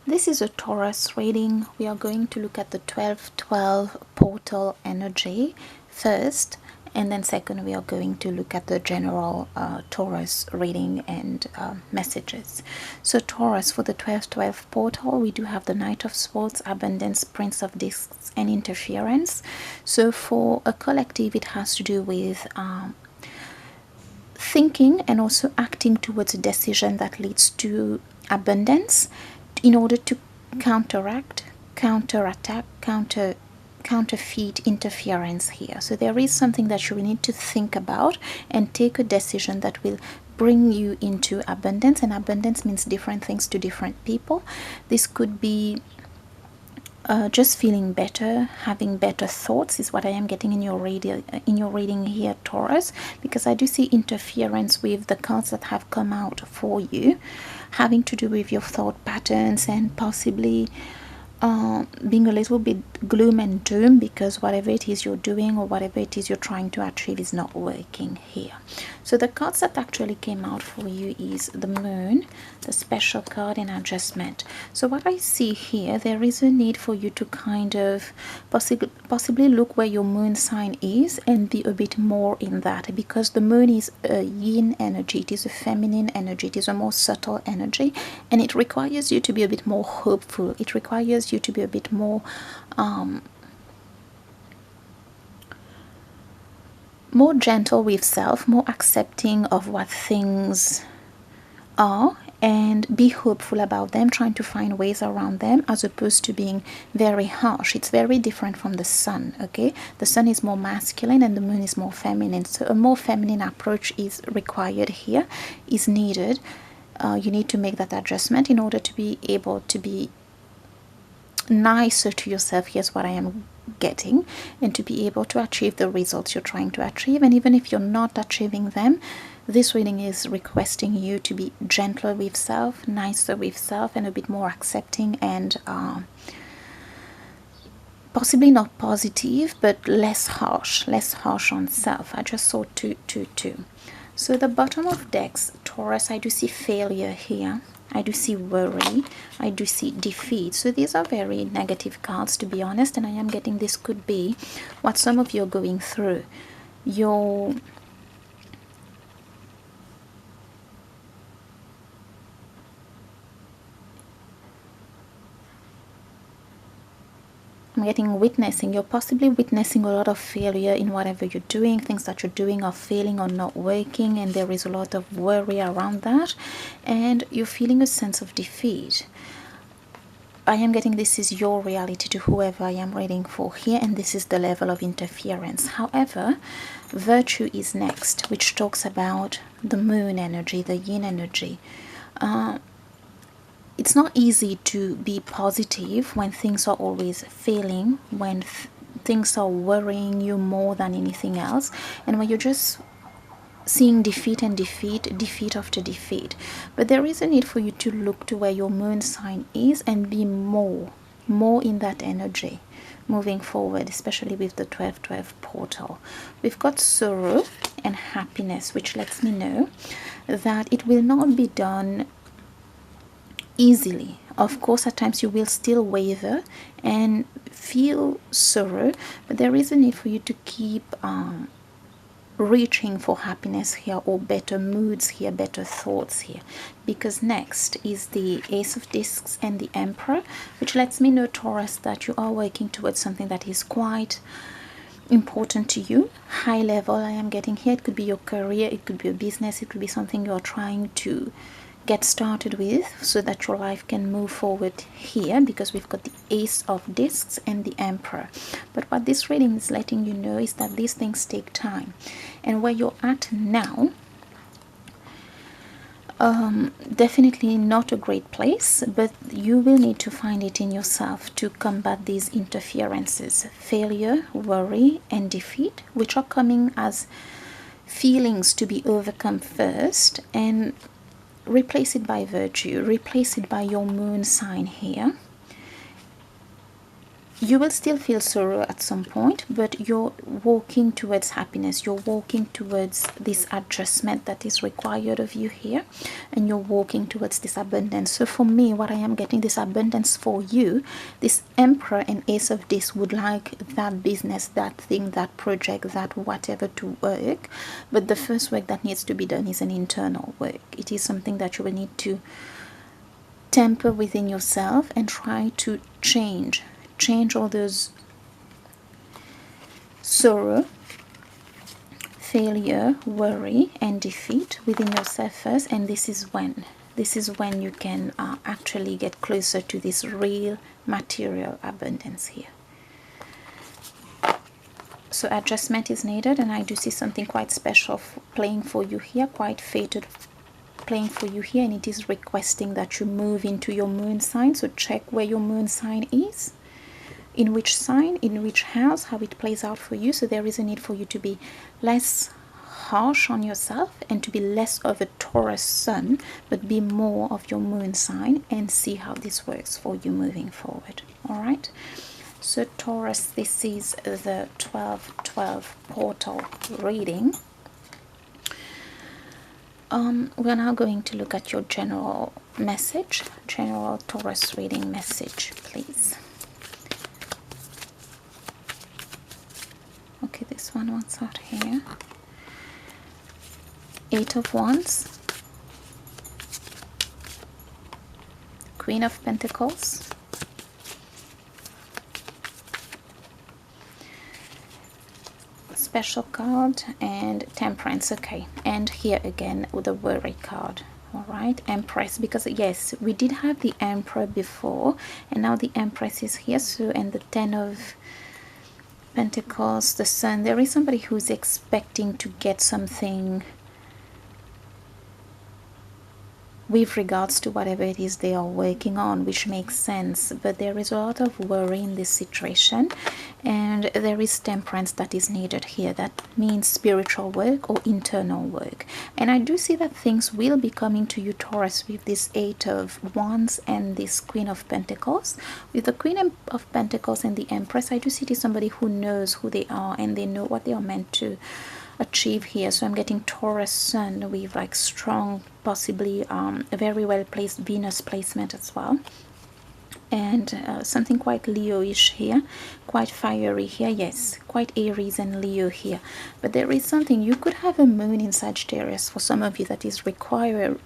This is a Taurus reading. We are going to look at the 12-12 portal energy first, and then second we are going to look at the general Taurus reading and messages. So Taurus, for the 12-12 portal, we do have the Knight of Swords, Abundance, Prince of Discs, and Interference. So for a collective, it has to do with thinking and also acting towards a decision that leads to abundance in order to counteract, counterattack, counterfeit interference here. So there is something that you will need to think about and take a decision that will bring you into abundance. And abundance means different things to different people. This could be just feeling better, having better thoughts is what I am getting in your reading here, Taurus, because I do see interference with the cards that have come out for you, having to do with your thought patterns and possibly being a little bit gloom and doom because whatever it is you're doing or whatever it is you're trying to achieve is not working here. So the cards that actually came out for you is the Moon, the special card, and Adjustment. So what I see here, there is a need for you to kind of possibly look where your moon sign is and be a bit more in that, because the moon is a yin energy, it is a feminine energy, it is a more subtle energy, and it requires you to be a bit more hopeful. It requires you to be a bit more more gentle with self, more accepting of what things are, and be hopeful about them, trying to find ways around them as opposed to being very harsh. It's very different from the sun, okay? The sun is more masculine and the moon is more feminine. So a more feminine approach is required here, is needed. You need to make that adjustment in order to be able to be nicer to yourself. Here's what I am getting, and to be able to achieve the results you're trying to achieve. And even if you're not achieving them, this reading is requesting you to be gentler with self, nicer with self, and a bit more accepting and possibly not positive, but less harsh on self. I just saw 2. So the bottom of decks, Taurus, I do see failure here. I do see worry. I do see defeat. So these are very negative cards, to be honest, and I am getting this could be what some of you are going through. I'm getting witnessing. You're possibly witnessing a lot of failure in whatever you're doing. Things that you're doing are failing or not working, and there is a lot of worry around that, and you're feeling a sense of defeat. I am getting this is your reality to whoever I am reading for here, and this is the level of interference. However, virtue is next, which talks about the moon energy, the yin energy. It's not easy to be positive when things are always failing, when things are worrying you more than anything else, and when you're just seeing defeat and defeat after defeat. But there is a need for you to look to where your moon sign is and be more in that energy moving forward, especially with the 12-12 portal. We've got sorrow and happiness, which lets me know that it will not be done easily. Of course, at times you will still waver and feel sorrow, but there is a need for you to keep reaching for happiness here, or better moods here, better thoughts here, because next is the Ace of Discs and the Emperor, which lets me know, Taurus, that you are working towards something that is quite important to you, high level. I am getting here. It could be your career, it could be a business, it could be something you're trying to get started with so that your life can move forward here, because we've got the Ace of Discs and the Emperor. But what this reading is letting you know is that these things take time, and where you're at now, definitely not a great place, but you will need to find it in yourself to combat these interferences, failure, worry, and defeat, which are coming as feelings to be overcome first, and replace it by virtue, replace it by your moon sign here. you will still feel sorrow at some point, but you're walking towards happiness. You're walking towards this adjustment that is required of you here, and you're walking towards this abundance. So for me, what I am getting, this abundance for you, this Emperor and Ace of Discs would like that business, that thing, that project, that whatever to work. But the first work that needs to be done is an internal work. It is something that you will need to temper within yourself and try to change all those sorrow, failure, worry and defeat within yourself first. And this is when you can actually get closer to this real material abundance here. So adjustment is needed, and I do see something quite special playing for you here, quite fated playing for you here, and it is requesting that you move into your moon sign. So check where your moon sign is, in which sign, in which house, how it plays out for you. So there is a need for you to be less harsh on yourself and to be less of a Taurus sun, but be more of your moon sign, and see how this works for you moving forward. All right, so Taurus, this is the 12/12 portal reading. We're now going to look at your general message, general Taurus reading message, please. Okay, this one, what's out here? 8 of Wands, Queen of Pentacles, special card, and Temperance. Okay, and here again with the worry card. All right, Empress, because yes, we did have the Emperor before, and now the Empress is here. So, and the 10 of Pentacles, the Sun, there is somebody who's expecting to get something with regards to whatever it is they are working on, which makes sense, but there is a lot of worry in this situation, and there is temperance that is needed here. That means spiritual work or internal work, and I do see that things will be coming to you, Taurus, with this 8 of Wands and this Queen of Pentacles. With the Queen of Pentacles and the Empress, I do see it is somebody who knows who they are and they know what they are meant to achieve here. So I'm getting Taurus Sun with like strong, possibly a very well placed Venus placement as well, and something quite Leo-ish here, quite fiery here. Yes, quite Aries and Leo here, but there is something, you could have a moon in Sagittarius for some of you that is requiring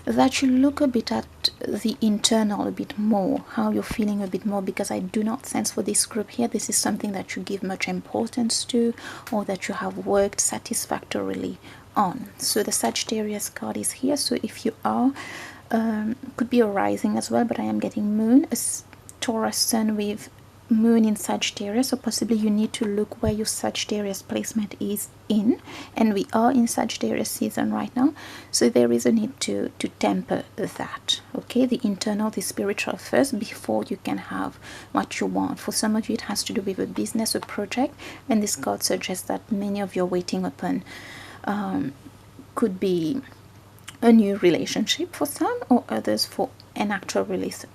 that you look a bit at the internal a bit more, how you're feeling a bit more, because I do not sense for this group here this is something that you give much importance to or that you have worked satisfactorily on. So the Sagittarius card is here. So if you are, could be a rising as well, but I am getting moon, a Taurus Sun with moon in Sagittarius, so possibly you need to look where your Sagittarius placement is in, and we are in Sagittarius season right now, so there is a need to temper that. Okay, the internal, the spiritual first before you can have what you want. For some of you it has to do with a business, a project, and this card suggests that many of you are waiting upon could be a new relationship for some, or others for an actual relationship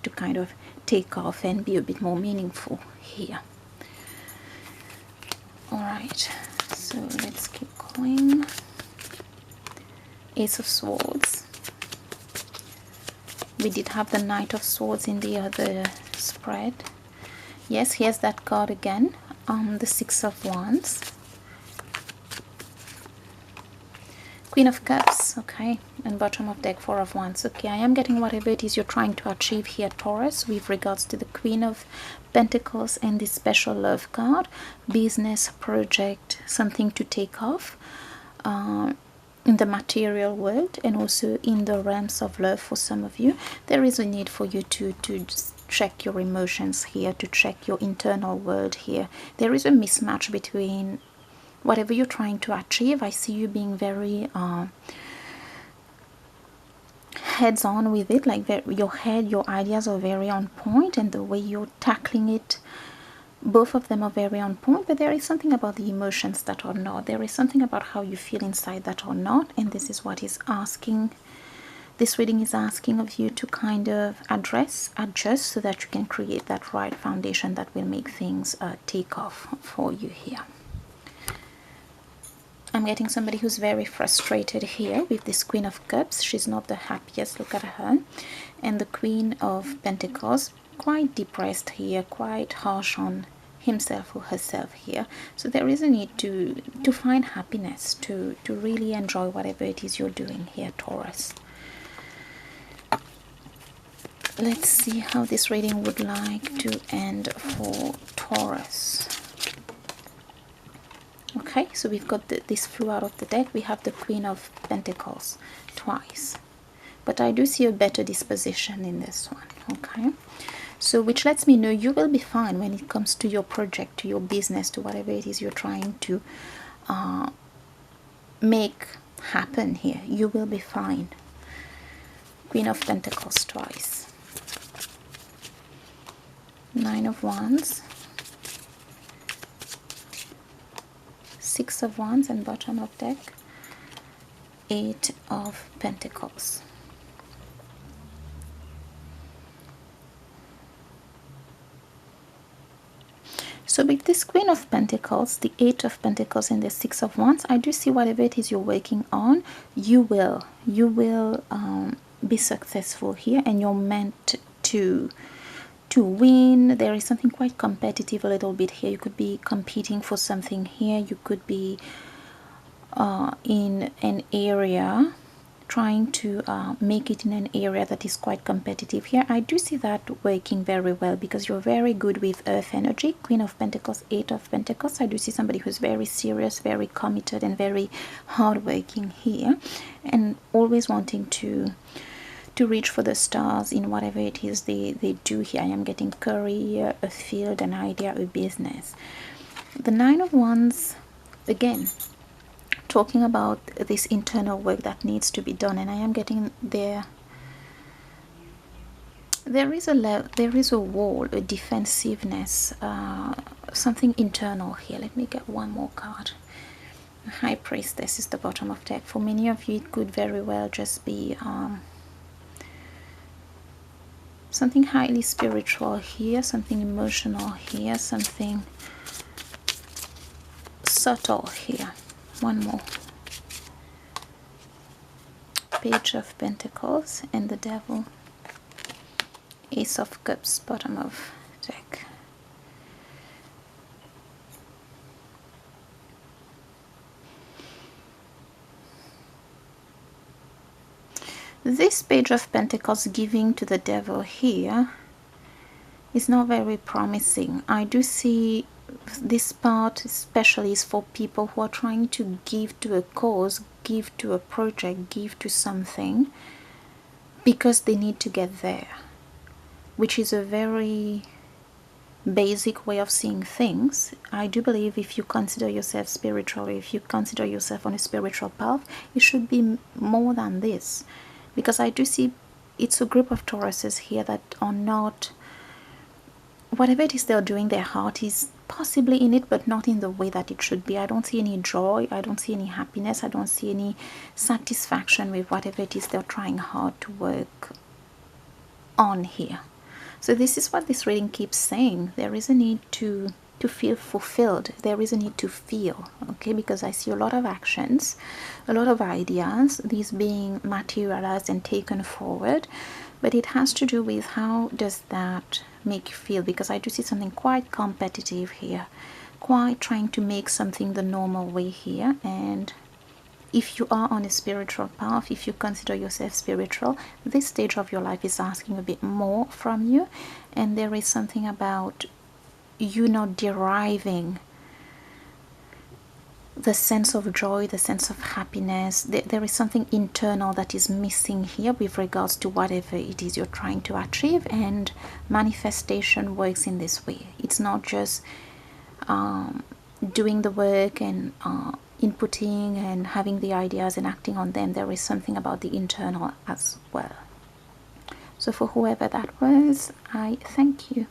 to kind of take off and be a bit more meaningful here. All right, so let's keep going. Ace of Swords. We did have the Knight of Swords in the other spread. Yes, here's that card again. The Six of Wands, Queen of Cups, okay, and bottom of deck, Four of Wands. Okay, I am getting whatever it is you're trying to achieve here, Taurus, with regards to the Queen of Pentacles and this special love card. Business, project, something to take off in the material world and also in the realms of love. For some of you, there is a need for you to check your emotions here, to check your internal world here. There is a mismatch between whatever you're trying to achieve. I see you being very heads on with it, like your head, your ideas are very on point, and the way you're tackling it, both of them are very on point, but there is something about the emotions that are not. There is something about how you feel inside that are not, and this is what is asking this reading is asking of you to kind of adjust so that you can create that right foundation that will make things take off for you here. I'm getting somebody who's very frustrated here with this Queen of Cups. She's not the happiest, look at her. And the Queen of Pentacles, quite depressed here, quite harsh on himself or herself here. So there is a need to find happiness, to really enjoy whatever it is you're doing here, Taurus. Let's see how this reading would like to end for Taurus. Okay, so we've got this flew out of the deck. We have the Queen of Pentacles twice. But I do see a better disposition in this one, okay? So which lets me know you will be fine when it comes to your project, to your business, to whatever it is you're trying to make happen here. You will be fine. Queen of Pentacles twice. Nine of Wands. Six of Wands and bottom of deck. Eight of Pentacles. So with this Queen of Pentacles, the Eight of Pentacles and the Six of Wands, I do see whatever it is you're working on, you will be successful here, and you're meant to win. There is something quite competitive a little bit here. You could be competing for something here. You could be in an area trying to make it in an area that is quite competitive here. I do see that working very well because you're very good with earth energy. Queen of Pentacles, Eight of Pentacles. I do see somebody who's very serious, very committed, and very hardworking here, and always wanting to reach for the stars in whatever it is they do here. I am getting career, a field, an idea, a business. The Nine of Wands, again, talking about this internal work that needs to be done, and I am getting there is a wall, a defensiveness, something internal here. Let me get one more card. High Priestess is the bottom of deck. For many of you it could very well just be something highly spiritual here, something emotional here, something subtle here. One more. Page of Pentacles and the Devil. Ace of Cups, bottom of deck. This Page of Pentacles giving to the Devil here is not very promising. I do see this part especially is for people who are trying to give to a cause, give to a project, give to something because they need to get there, which is a very basic way of seeing things. I do believe if you consider yourself spiritual, if you consider yourself on a spiritual path, it should be more than this, because I do see it's a group of Tauruses here that are not, whatever it is they're doing, their heart is possibly in it, but not in the way that it should be. I don't see any joy, I don't see any happiness, I don't see any satisfaction with whatever it is they're trying hard to work on here. So this is what this reading keeps saying. There is a need to feel fulfilled. There is a need to feel, okay? Because I see a lot of actions, a lot of ideas, these being materialized and taken forward, but it has to do with how does that make you feel, because I do see something quite competitive here, quite trying to make something the normal way here. And if you are on a spiritual path, if you consider yourself spiritual, this stage of your life is asking a bit more from you, and there is something about you not deriving the sense of joy, the sense of happiness. There is something internal that is missing here with regards to whatever it is you're trying to achieve, and manifestation works in this way. It's not just doing the work and inputting and having the ideas and acting on them. There is something about the internal as well. So for whoever that was, I thank you.